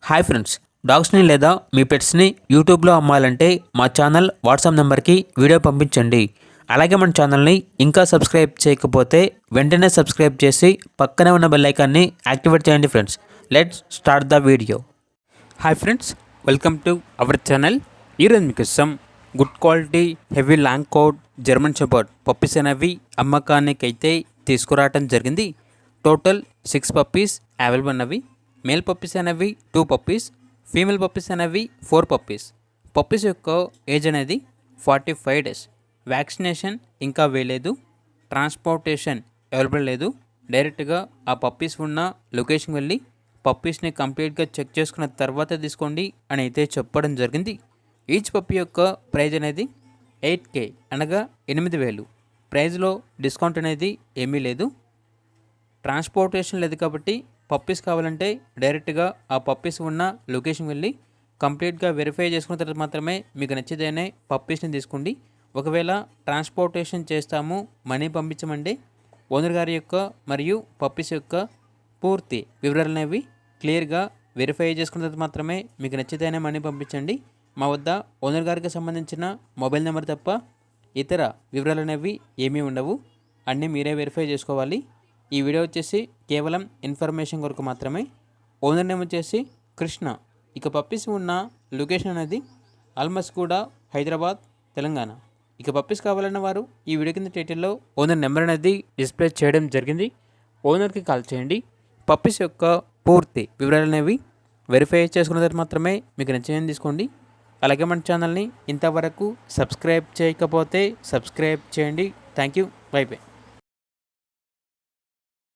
Hi friends, డాగ్స్ని లేదా మీ పెట్స్ని యూట్యూబ్లో అమ్మాలంటే మా ఛానల్ వాట్సాప్ నెంబర్కి వీడియో పంపించండి. అలాగే మన ఛానల్ని ఇంకా సబ్స్క్రైబ్ చేయకపోతే వెంటనే సబ్స్క్రైబ్ చేసి పక్కనే ఉన్న బెల్ ఐకాన్ని యాక్టివేట్ చేయండి friends. Let's start the video. Hi friends, welcome to our channel. ఈరోజు మీకోసం good quality heavy long coat German shepherd puppies అనేవి అమ్మకానికి అయితే తీసుకురావడం జరిగింది. టోటల్ 6 పప్పీస్ అవైలబుల్ ఉన్నవి. మేల్ పప్పీస్ అనేవి 2 పప్పీస్, ఫీమేల్ పప్పీస్ అనేవి 4 పప్పీస్. పప్పీస్ యొక్క ఏజ్ అనేది 45 డేస్. వ్యాక్సినేషన్ ఇంకా వేయలేదు. ట్రాన్స్పోర్టేషన్ అవైలబుల్ లేదు. డైరెక్ట్గా ఆ పప్పీస్ ఉన్న లొకేషన్ వెళ్ళి పప్పీస్ని కంప్లీట్గా చెక్ చేసుకున్న తర్వాత తీసుకోండి అని అయితే చెప్పడం జరిగింది. ఈచ్ పప్పీ యొక్క ప్రైజ్ అనేది 8K అనగా 8,000. ప్రైజ్లో డిస్కౌంట్ అనేది ఏమీ లేదు. ట్రాన్స్పోర్టేషన్ లేదు కాబట్టి పప్పీస్ కావాలంటే డైరెక్ట్గా ఆ పప్పీస్ ఉన్న లొకేషన్ వెళ్ళి కంప్లీట్గా వెరిఫై చేసుకున్న తర్వాత మాత్రమే మీకు నచ్చితేనే పప్పీస్ని తీసుకోండి. ఒకవేళ ట్రాన్స్పోర్టేషన్ చేస్తాము, మనీ పంపించమంటే ఓనర్ గారి యొక్క మరియు పప్పీస్ యొక్క పూర్తి వివరాలు అనేవి క్లియర్గా వెరిఫై చేసుకున్న తర్వాత మాత్రమే మీకు నచ్చితేనే మనీ పంపించండి. మా వద్ద ఓనర్ గారికి సంబంధించిన మొబైల్ నెంబర్ తప్ప ఇతర వివరాలు అనేవి ఏమీ ఉండవు. అన్నీ మీరే వెరిఫై చేసుకోవాలి. ఈ వీడియో వచ్చేసి కేవలం ఇన్ఫర్మేషన్ కొరకు మాత్రమే. ఓనర్ నేమ్ వచ్చేసి కృష్ణ. ఇక పప్పీస్ ఉన్న లొకేషన్ అనేది ఆల్మస్గూడ, హైదరాబాద్, తెలంగాణ. ఇక పప్పీస్ కావాలన్న వారు ఈ వీడియో కింద టైటిల్లో ఓనర్ నెంబర్ అనేది డిస్ప్లే చేయడం జరిగింది. ఓనర్కి కాల్ చేయండి. పప్పీస్ యొక్క పూర్తి వివరాలు అనేవి వెరిఫై చేసుకున్న తర్వాత మాత్రమే మీకు నచ్చిందని తీసుకోండి. అలాగే మన ఛానల్ని ఇంతవరకు సబ్స్క్రైబ్ చేయకపోతే సబ్స్క్రైబ్ చేయండి. Thank you. By by.